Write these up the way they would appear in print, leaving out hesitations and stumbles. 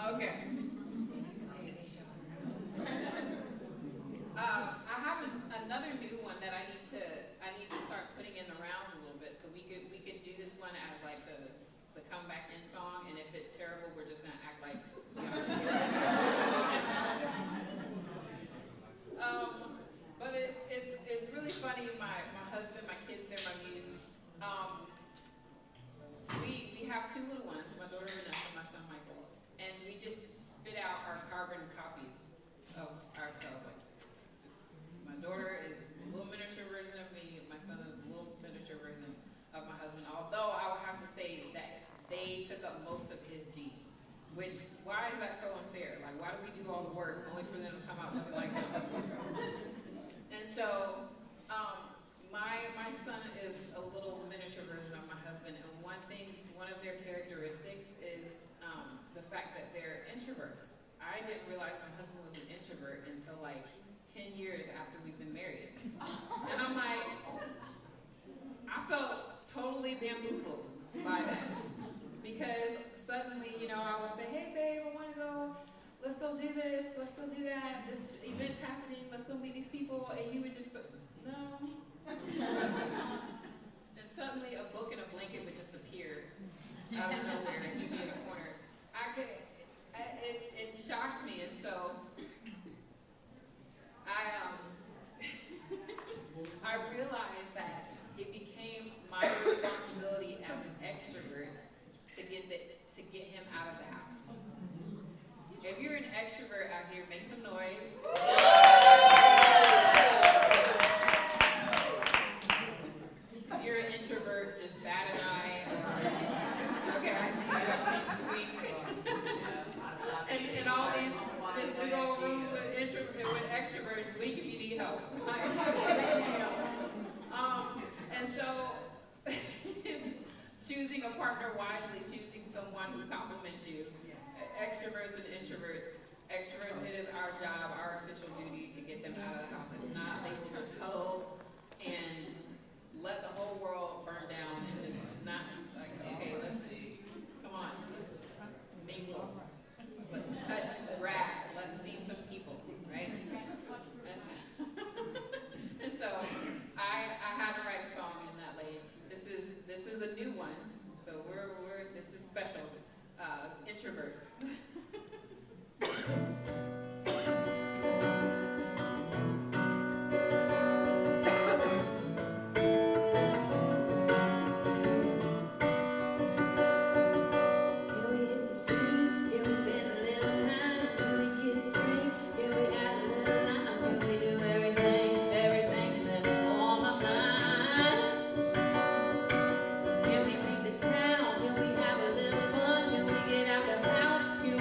Okay. I have another new one that I need to start putting in the rounds a little bit. So we could do this one as like the comeback in song, and if it's terrible, we're just gonna act like. But it's really funny. My husband, my kids, they're my muse. We have two little ones, my daughter Vanessa, my son Michael, and we just spit out our carbon copies of ourselves. Like, my daughter is a little miniature version of me, my son is a little miniature version of my husband, although I would have to say that they took up most of his genes, which, why is that so unfair? Like, why do we do all the work only for them to come out looking like them? And so, my son is a little miniature version of my husband, and one of their characteristics is the fact that they're introverts. I didn't realize my husband was an introvert until like 10 years after we've been married. And I'm like, I felt totally bamboozled by that. Because suddenly, you know, I would say, hey babe, I want to go, let's go do this, let's go do that, this event's happening, let's go meet these people, and he would just, no. And suddenly a book and a blanket would just appear out of nowhere, and he'd be in a corner. It shocked me, and so I realized that it became my responsibility as an extrovert to get him out of the house. If you're an extrovert out here, make some noise. If you're an introvert, just bat an eye. Okay, I see you. I've seen this week. And all this big old room with extroverts, wink if you need help. And so, choosing a partner wisely, choosing someone who compliments you. Extroverts and introverts. Extroverts, it is our job, our official duty to get them out of the house. If not, they will just huddle and let the whole world burn down and just not like, okay, let's see. Come on, let's mingle. Let's touch grass. Let's see some people, right? And so I had to write a song in that lane. This is a new one. So this is special. Introvert. Can we leave the town? Can we have a little fun? Can we get out the house? Can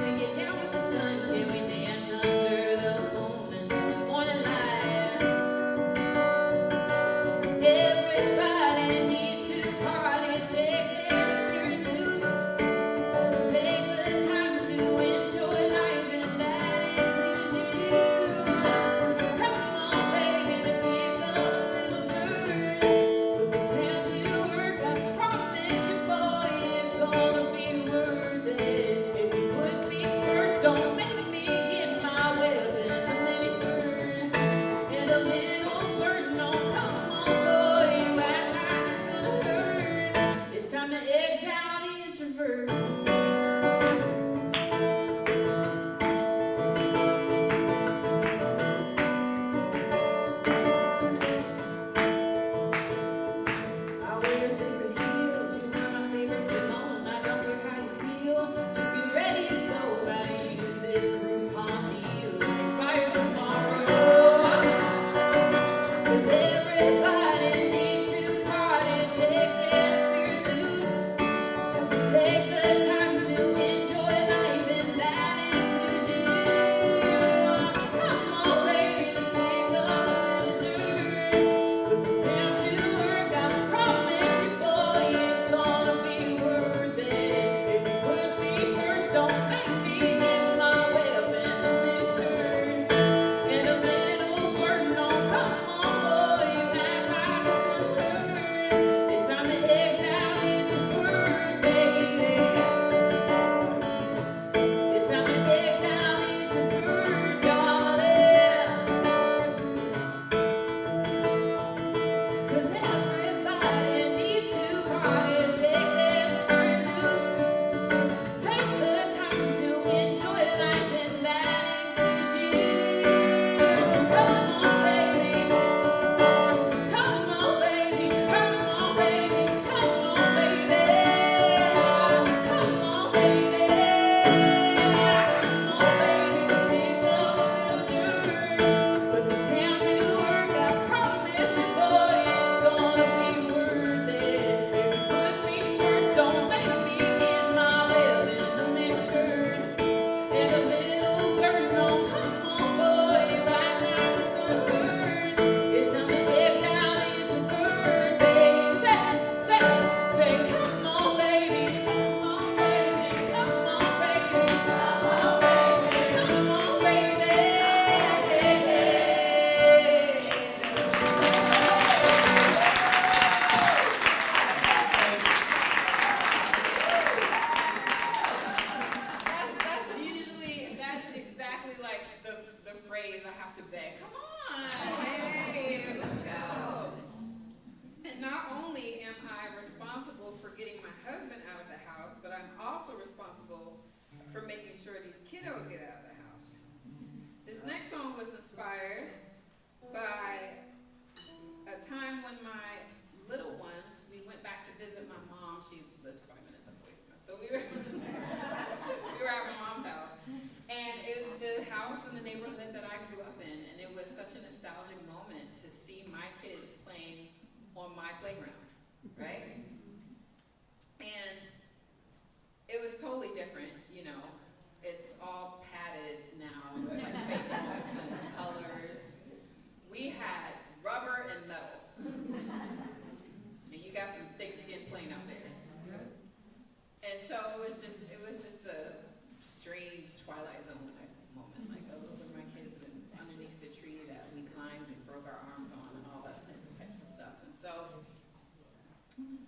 responsible for making sure these kiddos get out of the house. This next song was inspired by a time when my little ones, we went back to visit my mom. She lives 5 minutes away from us. So we were at my mom's house. And it was the house in the neighborhood that I grew up in. And it was such a nostalgic moment to see my kids playing on my playground, right? And it was totally different, you know. It's all padded now with like fake looks and colors. We had rubber and metal. And you got some thick skin playing out there. And so it was just a strange Twilight Zone type of moment. Like, oh, those are my kids and underneath the tree that we climbed and broke our arms on and all that types of stuff. And so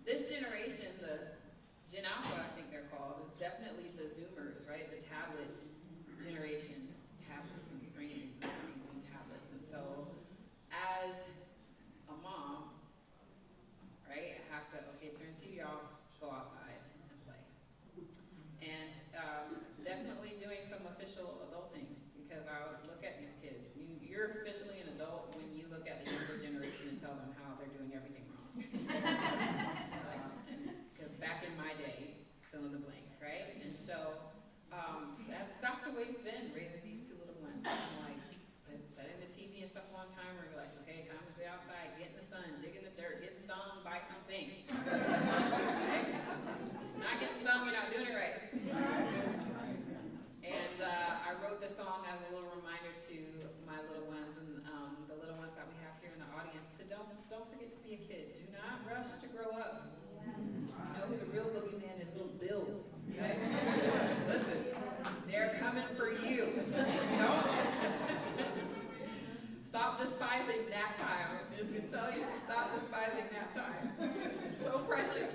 this generation, the Gen Alpha, I think they're called, is definitely the Zoomers, right? The tablet generation. Tablets and screens and tablets. And so as a mom, right, I have to, okay, turn the TV off, go outside and play. And definitely doing some official adulting, because I'll look at these kids. You're officially an adult when you look at the younger generation and tell them how they're doing everything wrong. Because back in my day, fill in the blank, right? And so that's the way it's been, raising these two little ones. I'm like, setting the TV and stuff on timer, you're like, okay, time to get outside, get in the sun, dig in the dirt, get stung by something. Okay? Not getting stung, you're not doing it right. And I wrote the song as a little reminder to my little ones and the little ones that we have here in the audience to don't forget to be a kid. Do not rush to grow up. You know who the real boogeyman is? Those bills. Okay? Listen, they're coming for you. Don't. Stop despising nap time. I'm just going to tell you, stop despising nap time. It's so precious.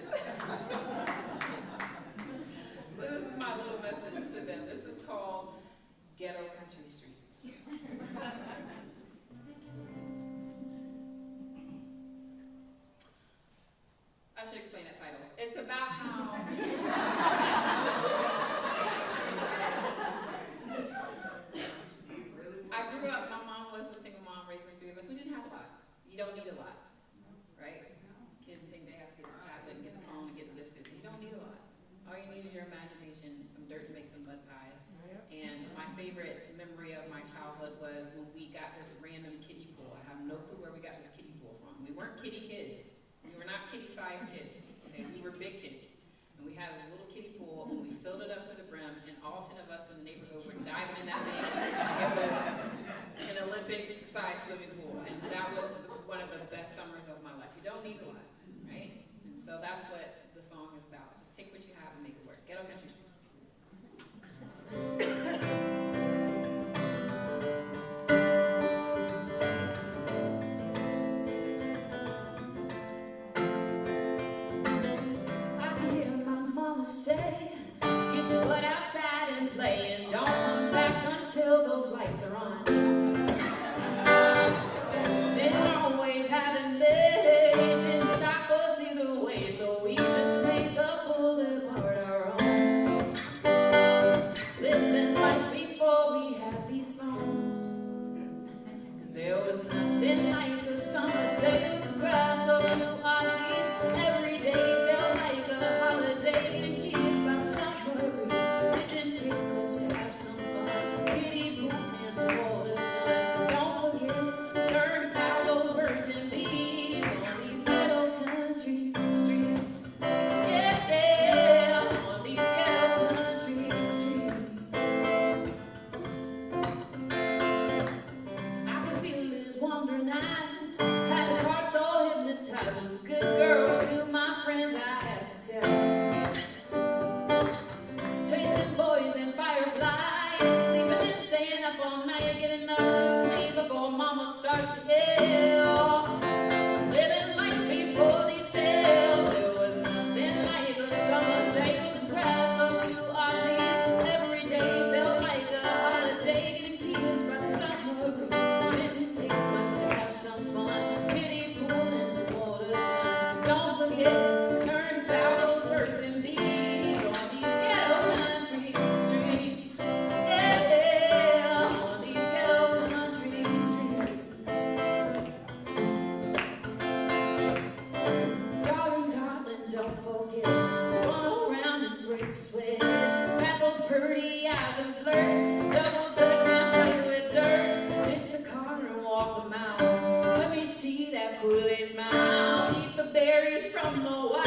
This is my little message to them. This is called Ghetto Country Streets. I should explain that title. It's about how I grew up, my mom was a single mom raising 3 of us. We didn't have a lot. You don't need a lot, right? Kids think they have to get the tablet and get the phone and get the biscuits. You don't need a lot. All you need is your imagination, some dirt to make some mud pies. And my favorite memory of my childhood was when we got this random kiddie pool. I have no clue where we got this kiddie pool from. We weren't kiddie kids. We were not kiddie-sized kids. Okay? We were big kids. And we had this little kiddie pool, and we filled it up to the brim, and all 10 of us in the neighborhood were diving in that thing. It was an Olympic-sized swimming pool, and that was one of the best summers of my life. You don't need a lot, right? And so that's what the song is about. Just take what you have and make it work. Ghetto Country. Say, get your butt outside and play, and don't come back until those lights are on. Didn't always have it made, didn't stop us either way, so we just made the boulevard our own. Living life before we had these phones, 'cause there was nothing like a summer day with the grass up to our knees. Every day felt like a holiday. It didn't take much time. dirty eyes and flirt, double dutch and play with dirt. Dish the car and walk them out. Let me see that pretty smile. Eat the berries from the wild.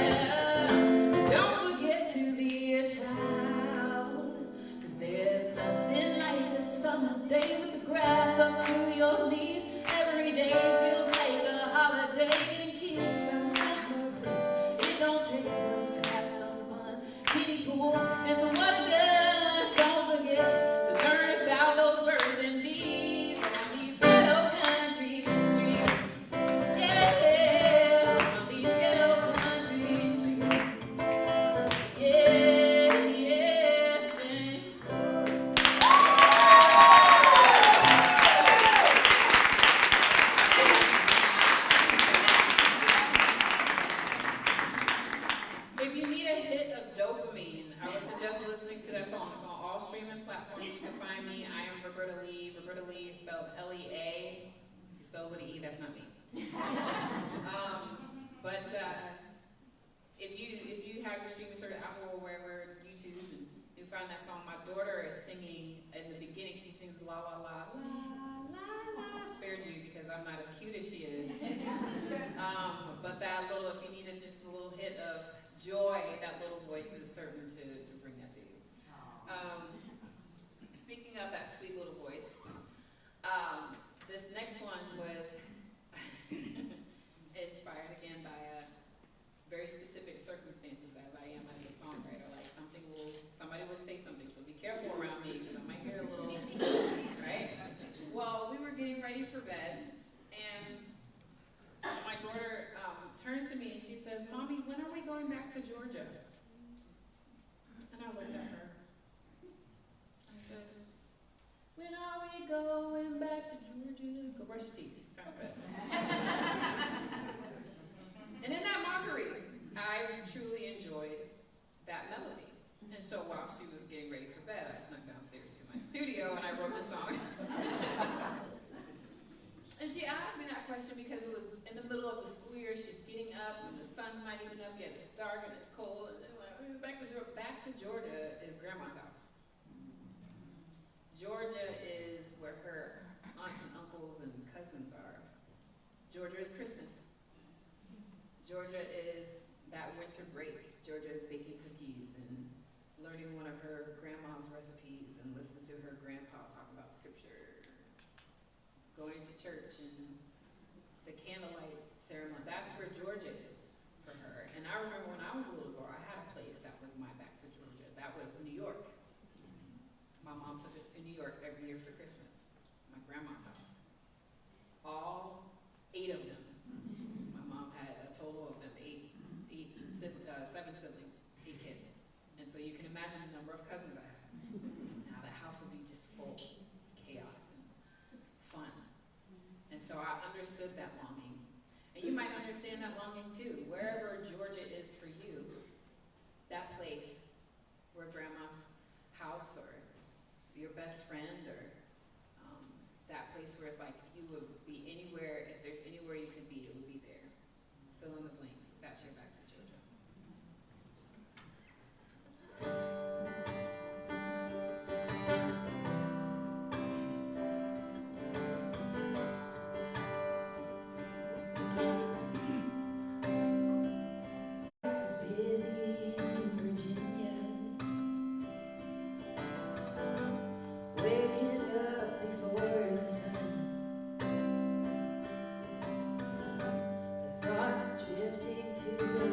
Yeah. Don't forget to be a child, 'cause there's nothing like a summer day with the grass up to your knees. Every day feels like a holiday, getting kids by the summer breeze. It don't take much to have some fun. Kiddie pool and some water guns. Don't forget to learn about those birds and bees on these ghetto country streets. Yeah, on these ghetto country streets. Yeah, yeah, sing. If you need a hit of dopamine, I would suggest listening to that song. It's on all streaming platforms. You can find me. I am Roberta Lea. Roberta Lea is spelled L-E-A. If you spell it with an E, that's not me. But if you have your streaming service, Apple or wherever, YouTube, and you find that song, my daughter is singing. In the beginning, she sings la la la la la la. Spared you because I'm not as cute as she is. But that little, if you needed just a little hit of joy, that little voice is certain to bring that to you. Speaking of that sweet little voice, this next one was inspired again by very specific circumstances, as I am as a songwriter. Like somebody will say something, so be careful around me because I might hear a little, right? Well, we were getting ready for bed, and my daughter turns to me and she says, "Mommy, when are we going back to Georgia?" And I looked at her. I said, "When are we going back to Georgia?" Go brush your teeth. It's time for bed. And in that mockery, I truly enjoyed that melody. And so while she was getting ready for bed, I snuck downstairs to my studio and I wrote the song. And she asked me that question because it was in the middle of the school year. She's getting up and the sun's not even up yet. It's dark and it's cold. And then when back to Georgia is Grandma's house. Georgia is where her aunts and uncles and cousins are. Georgia is Christmas. Georgia is that winter break. Georgia is baking cookies and learning one of her grandma's recipes and listening to her grandpa talk about scripture. Going to church and the candlelight ceremony. That's where Georgia is for her. And I remember when I was a little girl, I had a place that was my back to Georgia. That was New York. My mom took us to New York every year for Christmas. My grandma's house. All 8 of them. My mom had a total of them, 7 siblings, 8 kids. And so you can imagine the number of cousins I had. Now the house would be just full of chaos and fun. And so I understood that longing. And you might understand that longing too. Wherever Georgia is for you, that place where grandma's house or your best friend or that place where it's like you would be anywhere, if there's anywhere you could be, it would be there. Fill in the blank. That's your back to Georgia. Drifting to the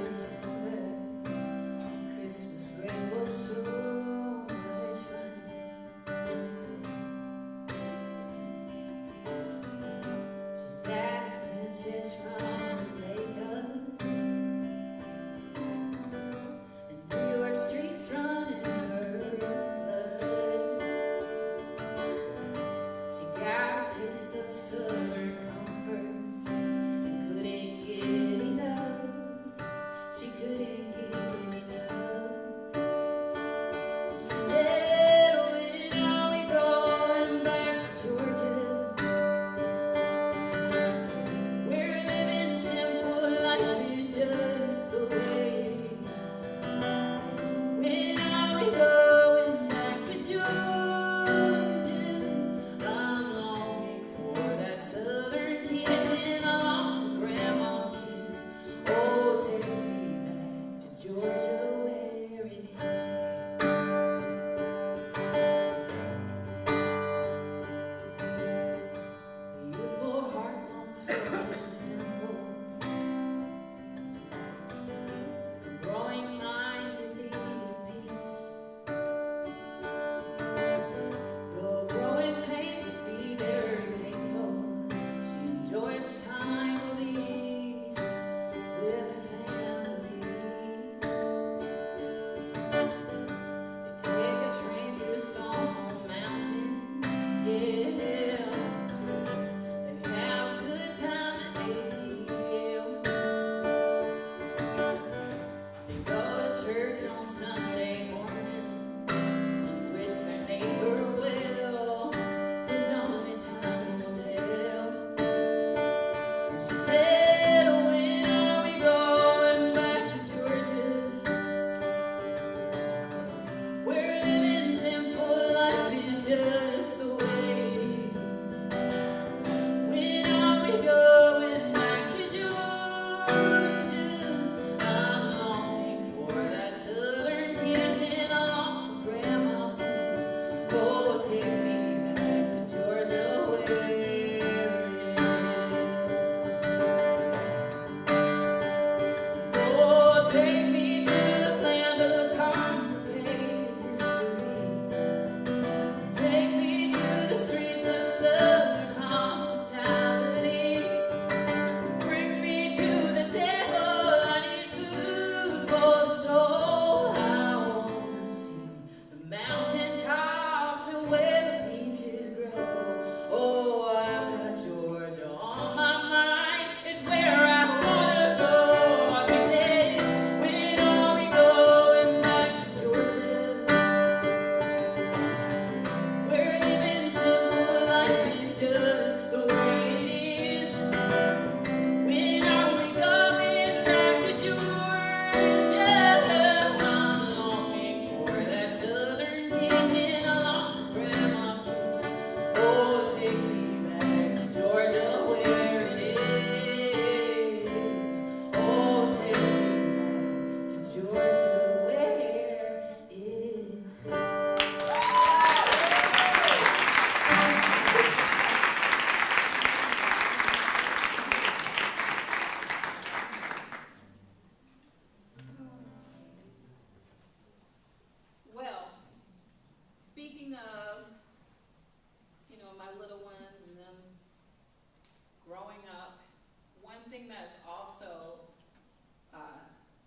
thing that is also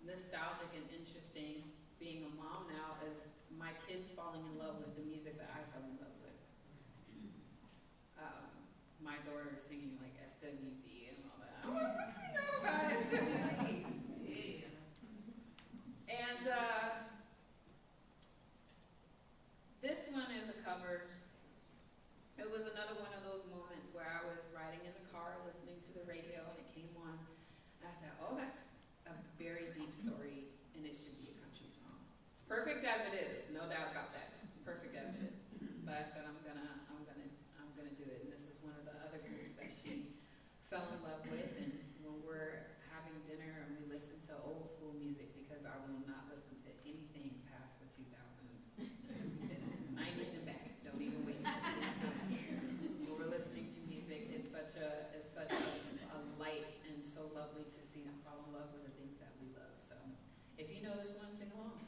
nostalgic and interesting being a mom now is my kids falling in love with the music that I fell in love with. My daughter singing like SWV and all that. I'm like, what you know about SWV? And this one is a cover. It was another one of those moments where I was riding in the car listening to the radio and it came on. And I said, oh, that's a very deep story and it should be a country song. It's perfect as it is, no doubt about that. It's perfect as it is. But I said, I'm gonna do it. And this is one of the other groups that she fell in love with. And when we're having dinner and we listen to old school music, because I will not listen to anything past the 2000s. 90s and back. Don't even waste any time. When we're listening to music, it's such a light and so lovely to see them fall in love with the things that we love. So if you know this one, sing along.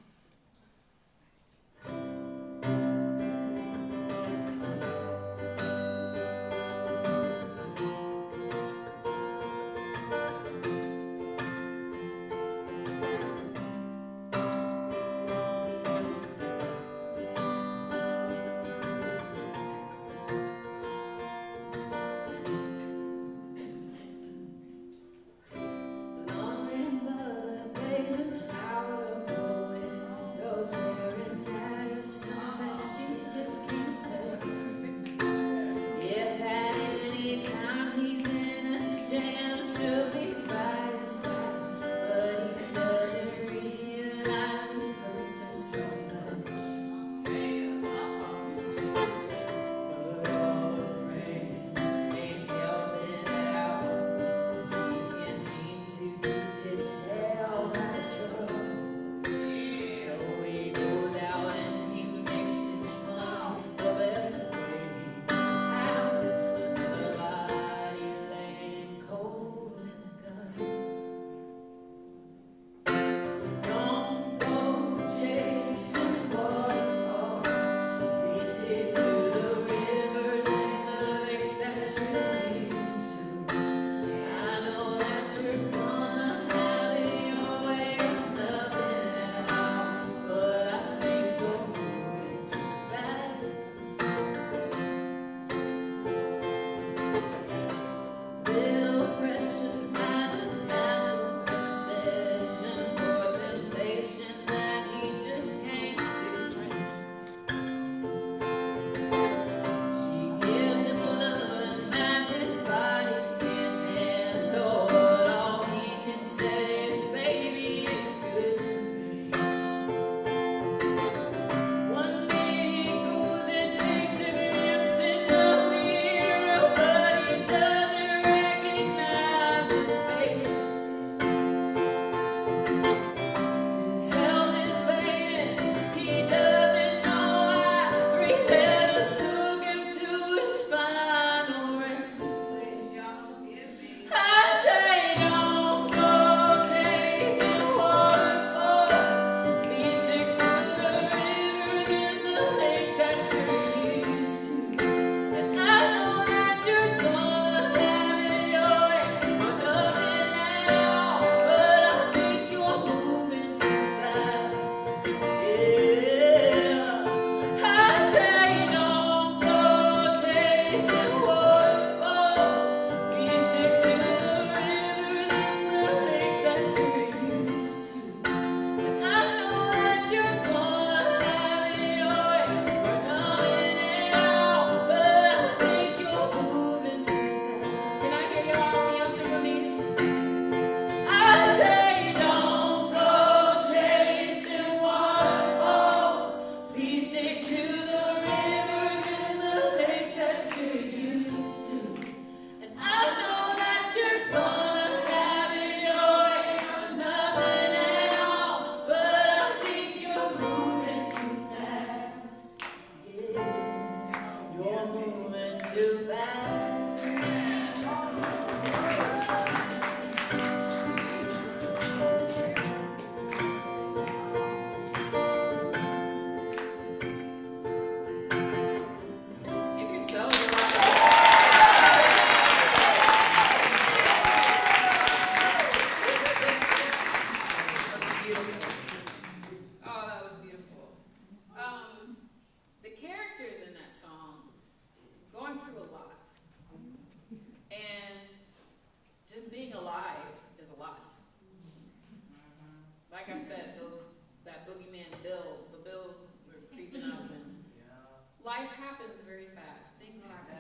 life happens very fast. Things happen.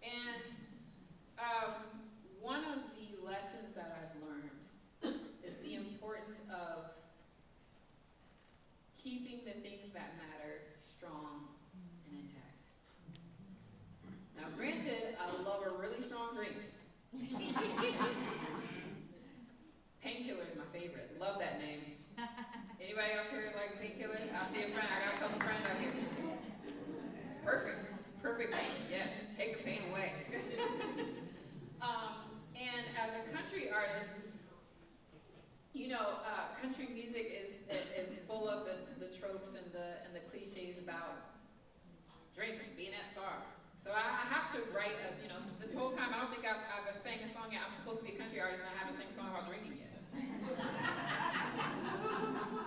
And one of the lessons that I've learned is the importance of keeping the things that matter strong and intact. Now, granted, I love a really strong drink. Painkiller is my favorite. Love that name. Anybody else here like Painkiller? I see a friend. I got a couple friends out here. It's perfect. It's a perfect name. Yes, take the pain away. And as a country artist, you know, country music is full of the tropes and the cliches about drinking, being at the bar. So I have to write this whole time, I don't think I've sang a song yet. I'm supposed to be a country artist and I haven't sang a song about drinking yet.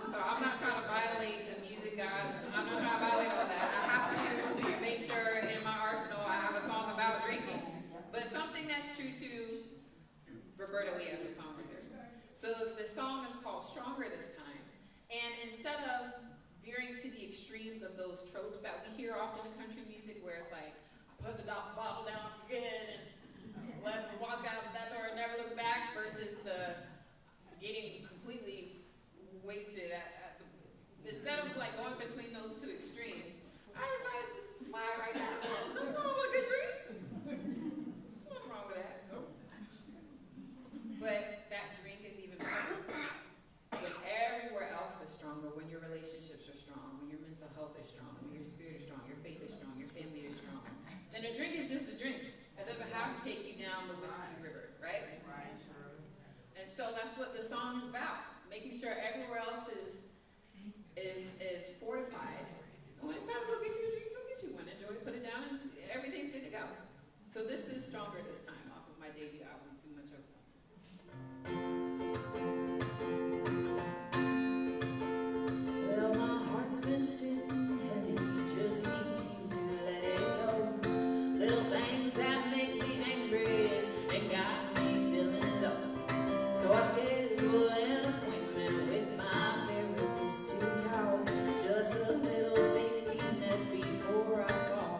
So I'm not trying to violate the music god. I'm not trying to violate all that. I have to make sure in my arsenal I have a song about drinking. But something that's true to Roberta Lea as a songwriter. So the song is called Stronger this time. And instead of veering to the extremes of those tropes that we hear often in country music where it's like, put the bottle down, forget, and let me walk out of that door and never look back, versus the getting completely wasted instead of like going between those two extremes, I decided just to slide right down the middle. Nothing wrong with a good drink. There's nothing wrong with that. Nope. But that drink is even better when everywhere else is stronger, when your relationships are strong, when your mental health is strong, when your spirit is strong, your faith is strong, your family is strong. Then a drink is just a drink. It doesn't have to take you down the whiskey river, right? And so that's what the song is about. Making sure everywhere else is fortified. And when it's time to go get you a drink, go get you one. Enjoy it, put it down, and everything's good to go. So this is Stronger this time, off of my debut album, Too Much of Them. Well, my heart's been sitting heavy, just can't seem to let it go. Little things that make me angry and got me feeling low. So I schedule an appointment with my therapist to talk, just a little safety net before I fall.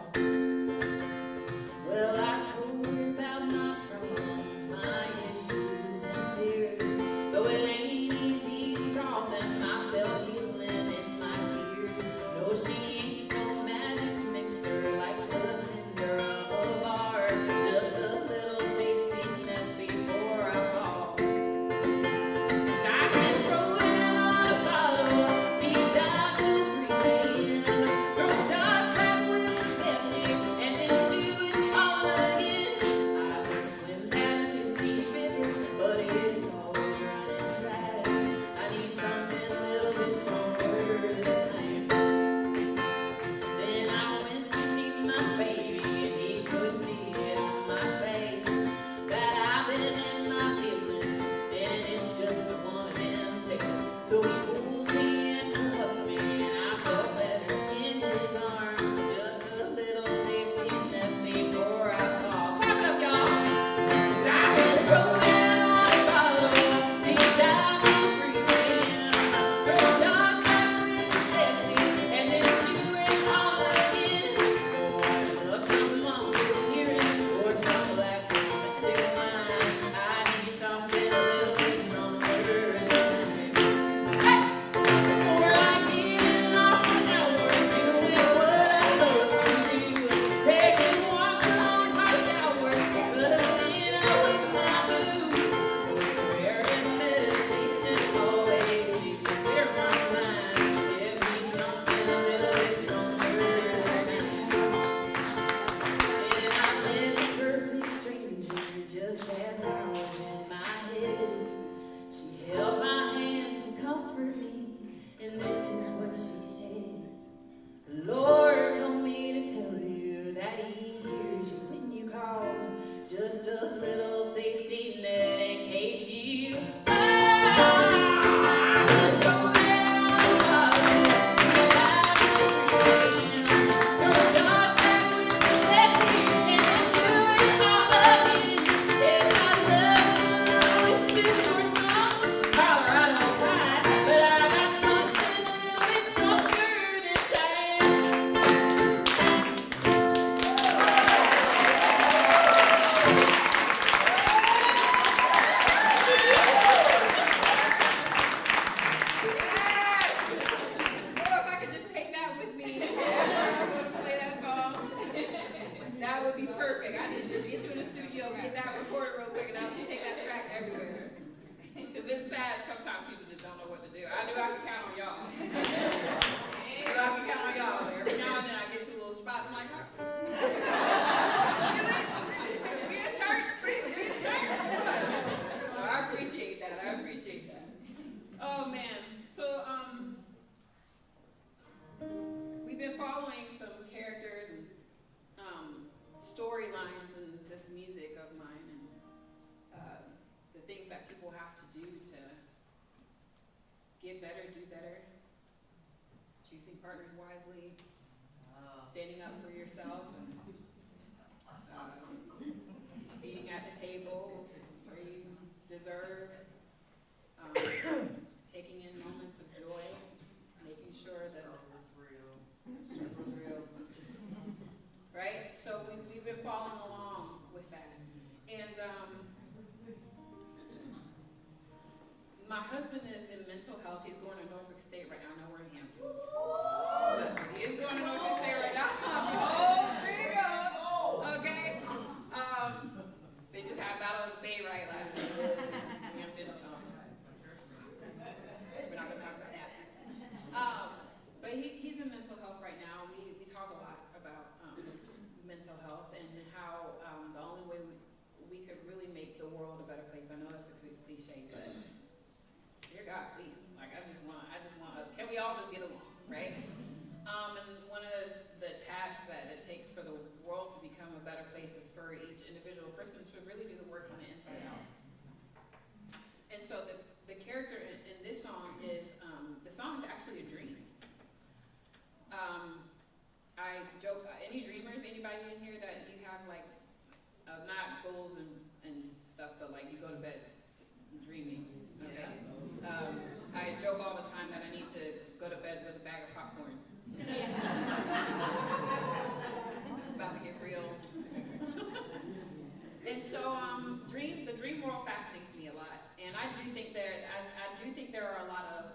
Well, I told her about my problems, my issues and fears. Though it ain't easy to solve them, I felt healing in my tears. No, she ain't no magic mixer like the tender of a bar, just a little safety net before I fall. 'Cause I can throw it on a bottle, deep down to breathe in, throw shots back with the bestie, and then do it all again. I would swim that whiskey river, but it's always running dry. I need something a little bit stronger this time. sometimes people just don't know what to do. I knew I could count on y'all. I knew I could count on y'all. Every now and then I get to a little spot, I'm like, oh. We in church, we in church. So I appreciate that. I appreciate that. Oh man. So we've been following some characters and storylines in this music of mine, and the things that people have to do to get better, do better, choosing partners wisely, standing up for yourself, and seating at the table where you deserve, taking in moments of joy, making sure that struggle's real. Right? So we've been following along with that. And my husband is in mental health. He's going to Norfolk State right now. I know we're in Hampton. Look, he is going to Norfolk State right now. Oh, there you go. Okay. They just had Battle of the Bay right last night. Hampton. We're not going to talk about that. But he's in mental health right now. We talk a lot about mental health and how the only way we could really make the world a better place. I know that's a cliche, but dear God, please. Like I just want can we all just get along, right? And one of the tasks that it takes for the world to become a better place is for each individual person to really do the work on the inside out. And so the character in this song is, the song is actually a dream. I joke, any dreamers, anybody in here that you have like, not goals and stuff, but like you go to bed dreaming, okay? I joke all the time that I need to go to bed with a bag of popcorn. It's about to get real. And so the dream world fascinates me a lot. And I do think there are a lot of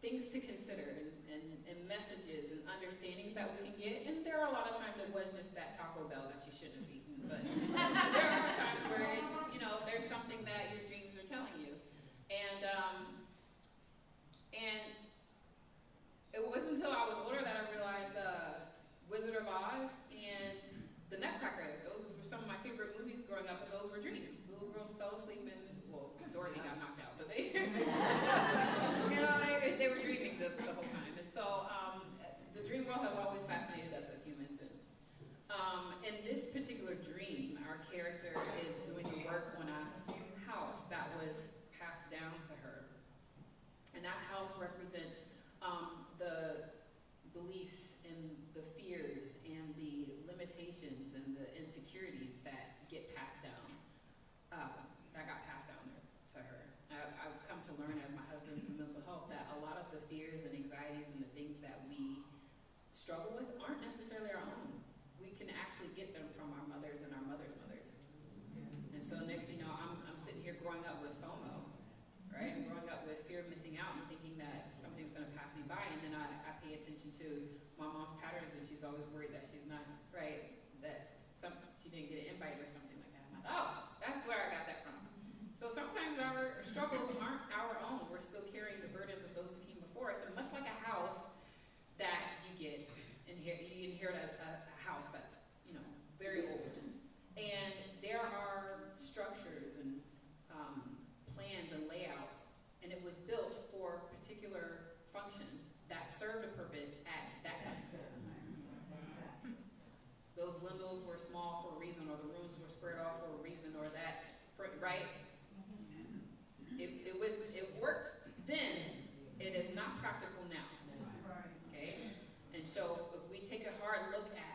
things to consider and messages and understandings that we can get. And there are a lot of times it was just that Taco Bell that you shouldn't have eaten. But there are times where, there's something that your dreams are telling you. And it wasn't until I was older that I realized Wizard of Oz and The Nutcracker. Those were some of my favorite movies growing up, but those were dreams. The little girls fell asleep and, well, Dorothy got knocked out, but they, they were dreaming the whole time. And so the dream world has always fascinated us as humans. And in this particular dream, our character is doing work on a house that was passed down to her. And that house represents the beliefs and the fears and the limitations and the insecurities that get passed down, that got passed down to her. I've come to learn as my husband's in mental health that a lot of the fears and anxieties and the things that we struggle with aren't necessarily our own. We can actually get them from our mothers and our mothers' mothers. And so next thing you know, I'm sitting here growing up with FOMO, right? I'm growing up with fear of missing out and thinking that something's going to pass me by, and then I pay attention to my mom's patterns, and she's always worried that she's not, right, that she didn't get an invite or something like that. I'm like, oh, that's where I got that from. So sometimes our struggles aren't our own. We're still carrying the burdens of those who came before us, and much like a house that you inherit a house that's, very old. And there are structures and plans and layouts, and it was built for a particular function that served a purpose at that time. Those windows were small for a reason, or the rooms were squared off for a reason, or that, right? It worked then. It is not practical now. Okay? And so if we take a hard look at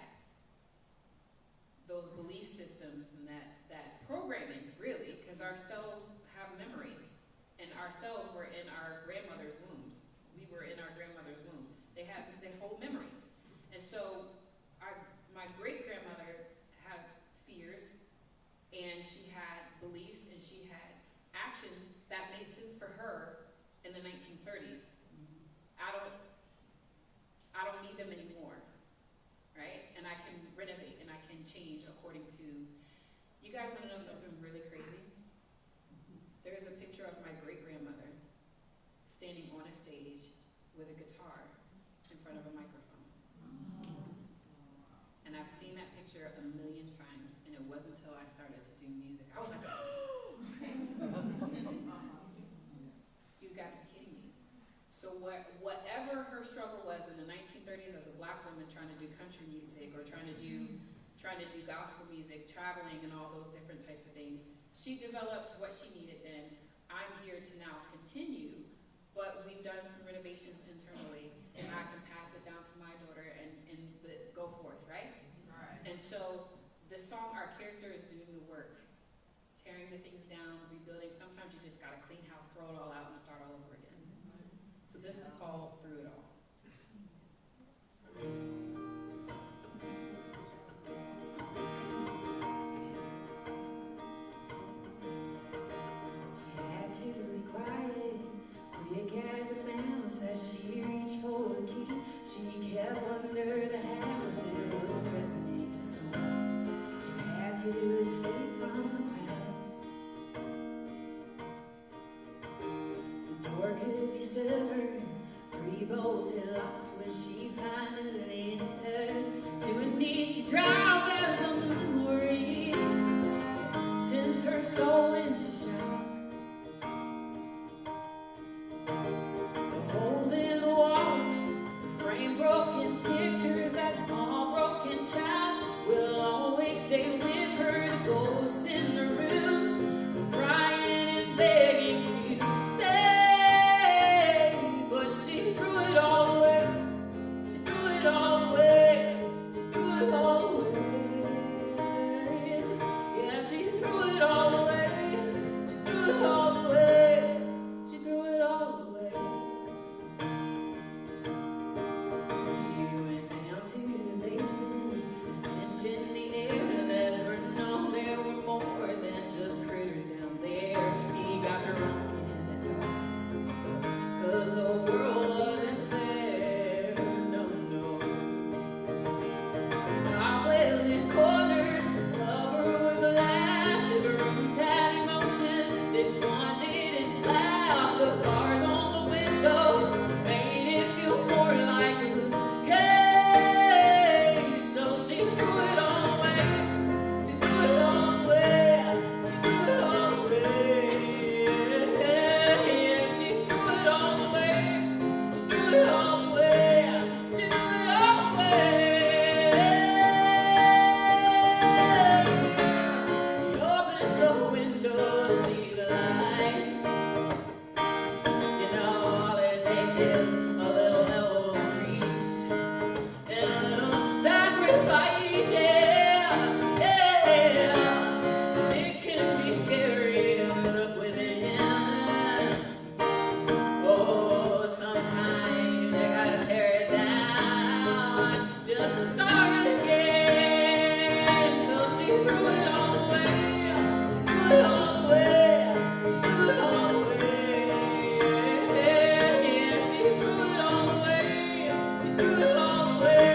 those belief systems and that programming, really, because our cells have memory, and our cells were in our grandmother's wombs. We were in our grandmother's wombs. They hold memory. And so my great-grandmother had fears, and she had beliefs, and she had actions that made sense for her in the 1930s. I don't need them anymore, right? And I can renovate and I can change according to. You guys want to know something really crazy? There's with a guitar in front of a microphone. And I've seen that picture a million times, and it wasn't until I started to do music. I was like, you've got to be kidding me. So whatever her struggle was in the 1930s as a black woman trying to do country music or trying to do gospel music, traveling and all those different types of things, she developed what she needed then. I'm here to now continue, but we've done some renovations internally, and I can pass it down to my daughter and go forth, right? Right. And so the song, our character is doing the work, tearing the things down, rebuilding. Sometimes you just got to clean house, throw it all out, and start all over again. So this is called Through It All. As a mouse, as she reached for the key, she kept under the house. It was threatening to storm. She had to escape from the crowds. The door could be stubborn, 3 bolted locks when she finally entered. To her knees she drowned as the memories sent her soul into shock. Broken pictures, that small broken child will always stay with her. The ghosts in the rooms, crying and begging to stay. But she threw it all away. She threw it all away. She threw it all away. Yeah, she threw it all away. She threw it all away. She threw it all away. In the air, let her know there were more than just critters down there. He got drunk in the toss, 'cause the world wasn't fair. No, no. Cobwebs in corners, covered with glass, rooms had emotions. This one didn't laugh. The bars on the windows made it feel more like a cage. So she threw it all away. She threw it all away. She threw it all away. Yeah, she threw it all away. She threw it all away. She threw it all away. She opens the window to see the light. You know, all it takes is a little elbow grease and a little sacrifice, yeah, yeah. But it can be scary to look within. Oh, sometimes you gotta tear it down just to start again. So she threw it all away. She threw it all away. She threw it all away. Yeah, she threw it all away. She threw it all away.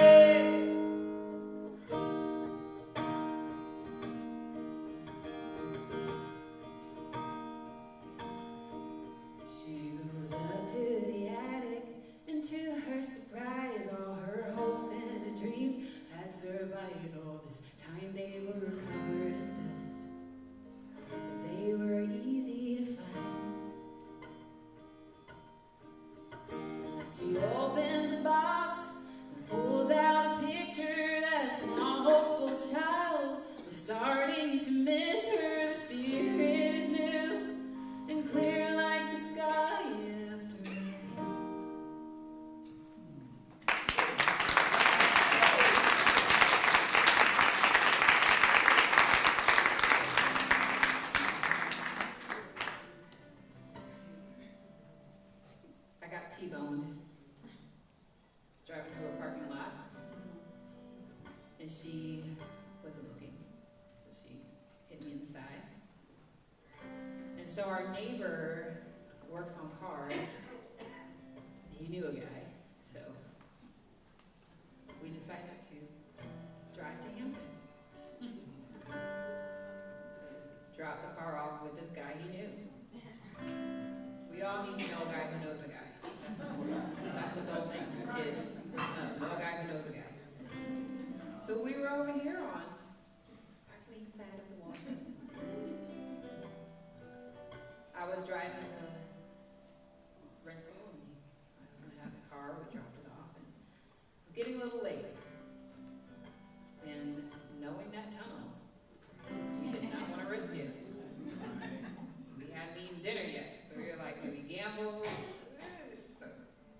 She goes up to the attic, and to her surprise, all her hopes and her dreams had survived all this time. They were covered in dust, but they were easy to find. She opens a box and pulls out a picture. That small hopeful child was starting to miss her. The spirit is new and clear like the sky after rain. I got T-boned. I was driving through a parking lot, and she wasn't looking, so she hit me in the side. And so our neighbor works on cars. He knew a guy, so we decided to drive to Hampton to drop the car off with this guy he knew. We all need to know a guy who knows a guy. That's adulting, kids. No guy who knows a guy. So we were over here on the sparkling side of the water. I was driving the rental, and I was going to have the car. We dropped it off, and it was getting a little late. And knowing that tunnel, we did not want to risk it. We hadn't eaten dinner yet, so we were like, do we gamble? So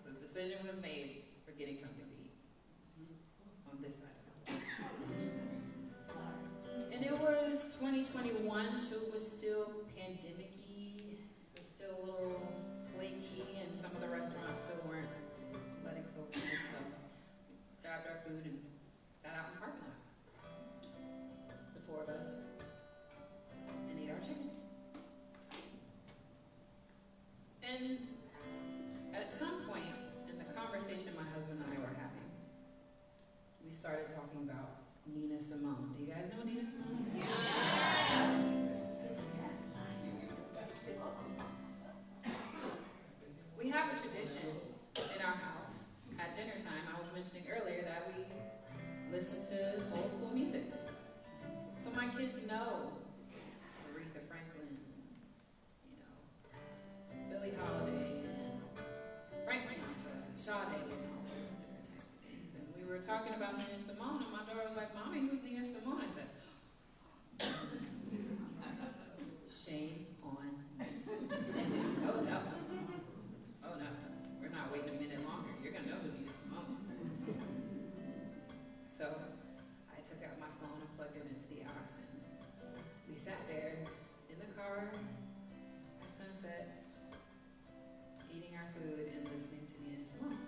the decision was made for getting something to eat on this side. And it was 2021, so it was still pandemic-y. It was still a little flaky, and some of the restaurants still weren't letting folks in, so we grabbed our food and sat out in the parking lot. The four of us, and ate our chicken. And at some point in the conversation my husband and I were having, we started talking about Nina Simone. Do you guys know Nina Simone? Yeah. We have a tradition in our house at dinner time. I was mentioning earlier that we listen to old school music. So my kids know Aretha Franklin, Billie Holiday, Frank Sinatra, Sade, and all those different types of things. And we were talking about Nina Simone, and my daughter was like, "Mommy, who's Nina Simone?" I said, "Shame on you." Oh no. Oh no. We're not waiting a minute longer. You're going to know who Nina Simone is. So I took out my phone and plugged it into the aux, and we sat there in the car at sunset, eating our food and listening to Nina Simone.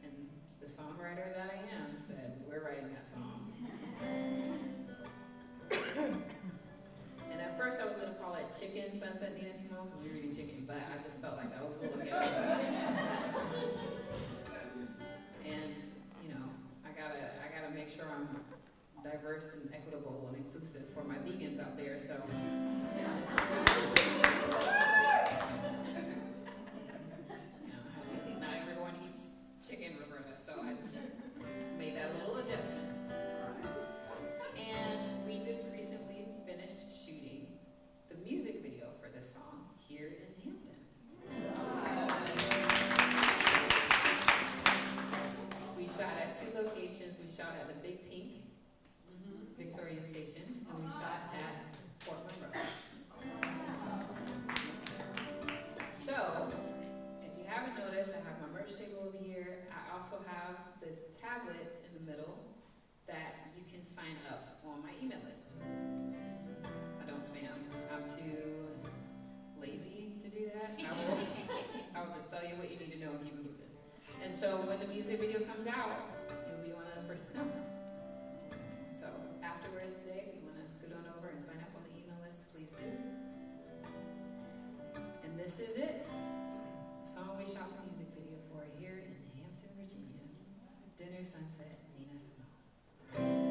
And the songwriter that I am said, "We're writing that song." And at first I was going to call it Chicken Sunset Nina Simone, because we were eating chicken, but I just felt like that was a little ghetto. And, I gotta make sure I'm diverse and equitable and inclusive for my vegans out there, so. Not everyone eats chicken, Roberta, so I made that little adjustment. And we just recently finished shooting the music video for this song here in Hampton. We shot at 2 locations. We shot at the Big Pink Victorian Station, and we shot at Fort Monroe. So, if you haven't noticed, I have my merch table over here. I also have this tablet in the middle that you can sign up on my email list. I don't spam. I'm too lazy to do that. I will just tell you what you need to know and keep it moving. And so when the music video comes out, you'll be one of the first to know. So afterwards today, if you want to scoot on over and sign up on the email list, please do. And this is it. The song we shot the music video for here in Hampton, Virginia. Dinner Sunset, Nina Simone.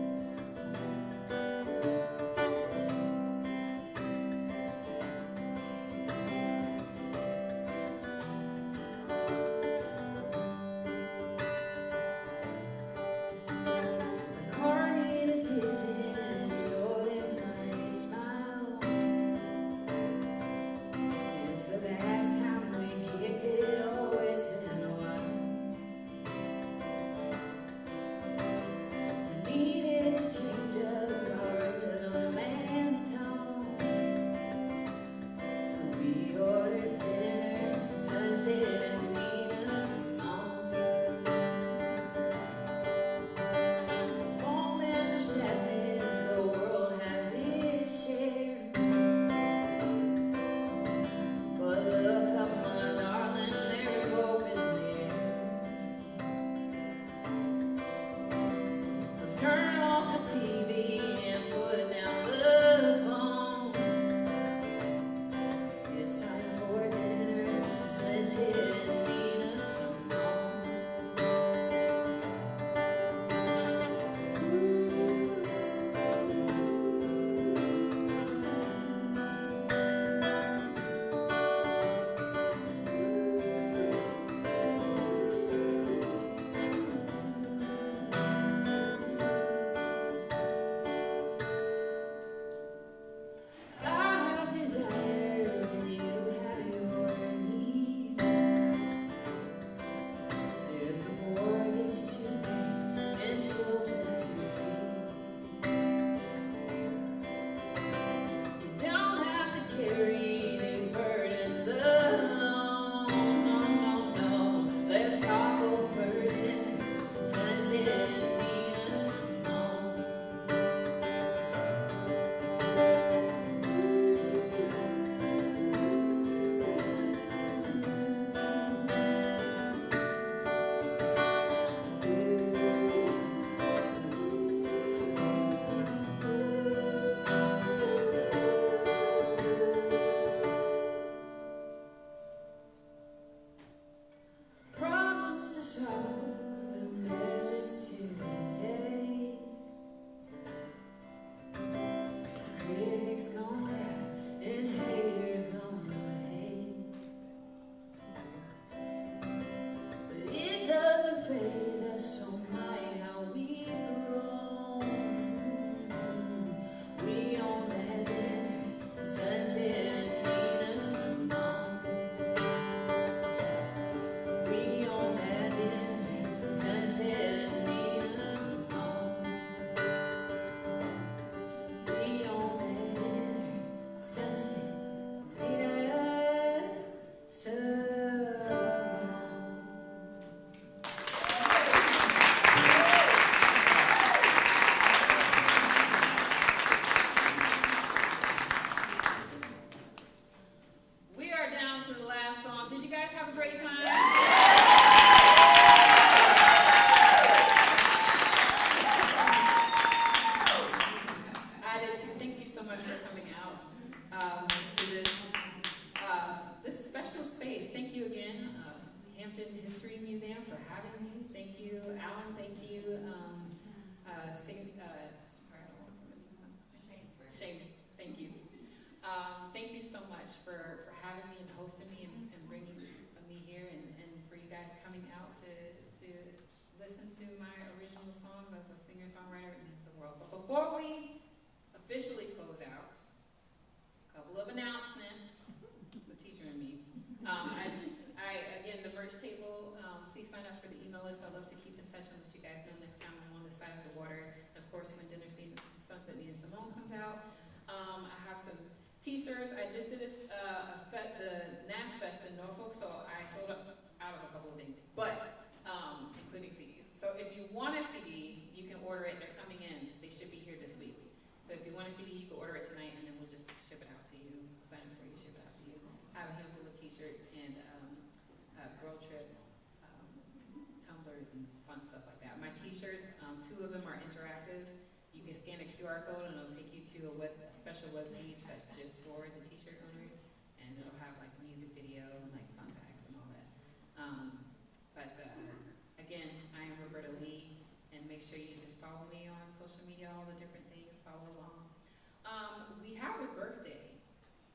Hampton History Museum for having me. Thank you, Alan. Thank you, sorry, I don't want to miss something. Seamus, thank you. Thank you so much for having me and hosting me and bringing me here and for you guys coming out to listen to my original songs as a singer-songwriter in the world. But before we officially close out, a couple of announcements. The teacher and me. Again, the Verge Table, please sign up for the email list. I'd love to keep in touch and let you guys know next time I'm on this side of the water. Of course, when Dinner Season, Sunset Needs Simone comes out. I have some t-shirts. I just did the Nash Fest in Norfolk, so I sold out of a couple of things, but including CDs. So if you want a CD, you can order it. They're coming in. They should be here this week. So if you want a CD, you can order it tonight, and then we'll just ship it out to you. Sign it for you, ship it out to you. I have a handful of t-shirts and girl trip tumblers and fun stuff like that. My t-shirts, 2 of them are interactive. You can scan a QR code and it'll take you to a special web page that's just for the t-shirt owners, and it'll have like a music video and like fun facts and all that. Again, I am Roberta Lea, and make sure you just follow me on social media, all the different things, follow along. We have a birthday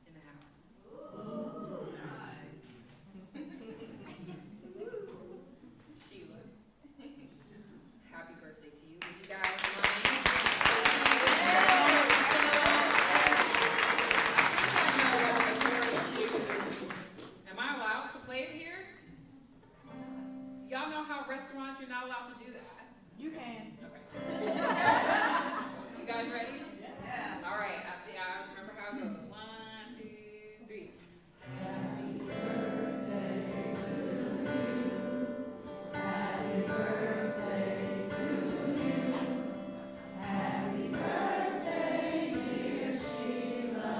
in the house. Sheila, happy birthday to you. Would you guys mind? Am I allowed to play it here? Y'all know how restaurants you're not allowed to do that? You can. Okay. You guys ready? Yeah. All right. I remember how it goes. 1, 2, 3. Happy birthday to you. Happy birthday to you. Happy birthday, dear Sheila.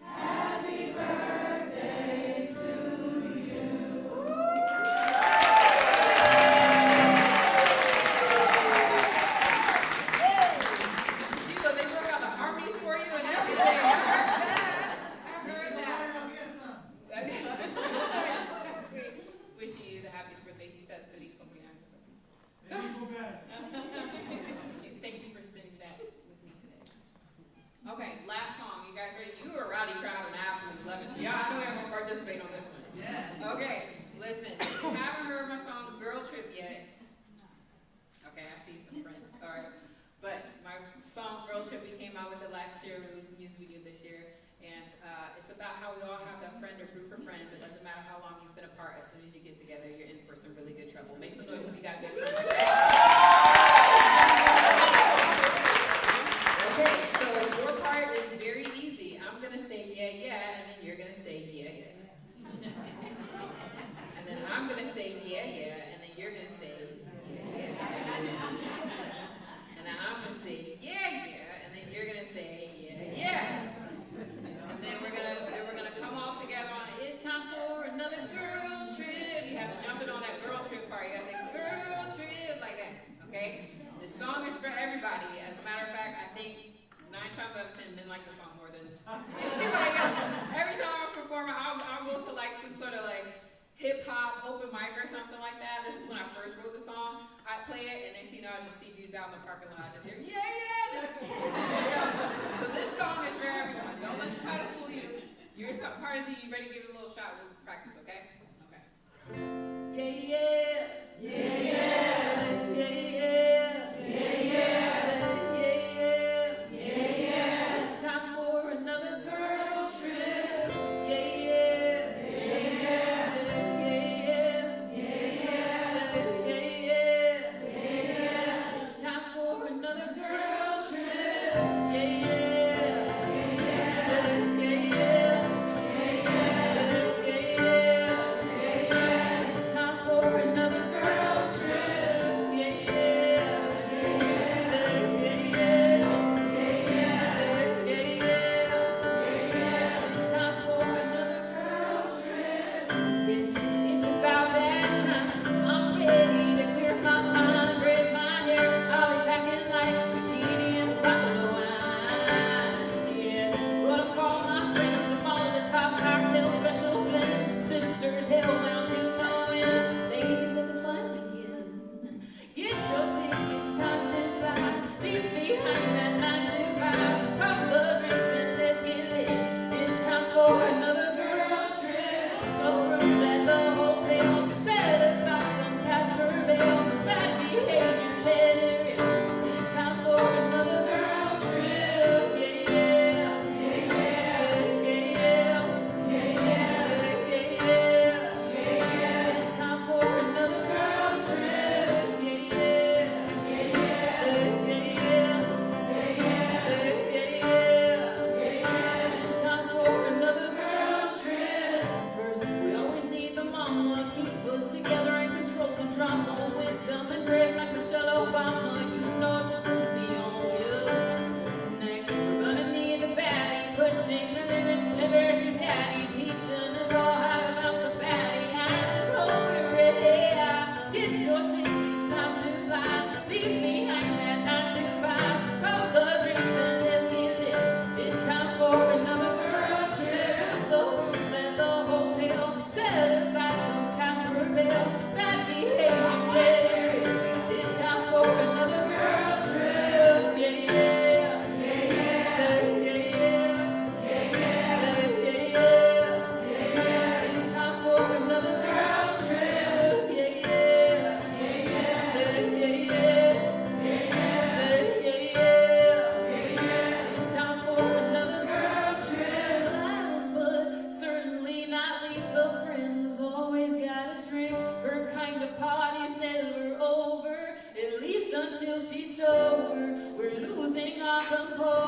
Happy birthday to you. Sheila, they broke out the harmonies for you and everything. I heard that. Wishing you the happiest birthday. He says feliz cumpleaños. Thank you for spending that with me today. Okay, last song. You guys ready? You are a rowdy crowd and absolutely love it. So y'all, I know y'all gonna participate on this one. Yeah. Okay, listen. If you haven't heard my song Girl Trip yet, okay, I see some friends. All right. But my song Girl Trip, we came out with it last year, released the music video this year, and it's about how we all have that friend or group of friends. It doesn't matter how long you've been apart, as soon as you get together, you're in for some really good trouble. Make some noise if you got a good friend like that. Okay, so your part is very easy. I'm gonna say yeah, yeah, and then you're gonna say yeah, yeah. And then I'm gonna say yeah, yeah, and then you're gonna say yeah, yeah. And then I'm gonna say yeah, yeah, and then you're gonna say yeah, yeah. And then we're gonna come all together on it's time for another girl trip. You have to jump in on that girl trip part. You gotta say girl trip like that. Okay? This song is for everybody. As a matter of fact, I think 9 times out of 10 men like the song more than anybody else. Every time I perform, I'll go to like some sort of like hip hop open mic or something like that. This is when I first wrote the song. I play it, and next thing you know, I just see dudes out in the parking lot. I just hear, yeah, yeah. So this song is for everyone. Don't let the title fool you. You're some party. You ready to give it a little shot? We'll practice, okay? Okay. Yeah, yeah. Yeah, yeah. Say, yeah, yeah. Yeah, yeah. Say, yeah, yeah. Yeah, yeah. It's time for another girl trip. Yeah, yeah. Yeah, yeah. Say, yeah, yeah. Yeah, yeah. Say, yeah, yeah. Yeah, yeah. It's time for another girl trip. Yeah, yeah. Say, yeah, yeah. Yeah, yeah. Say, yeah, yeah. Yeah, yeah. It's till she's sober. We're losing our composure.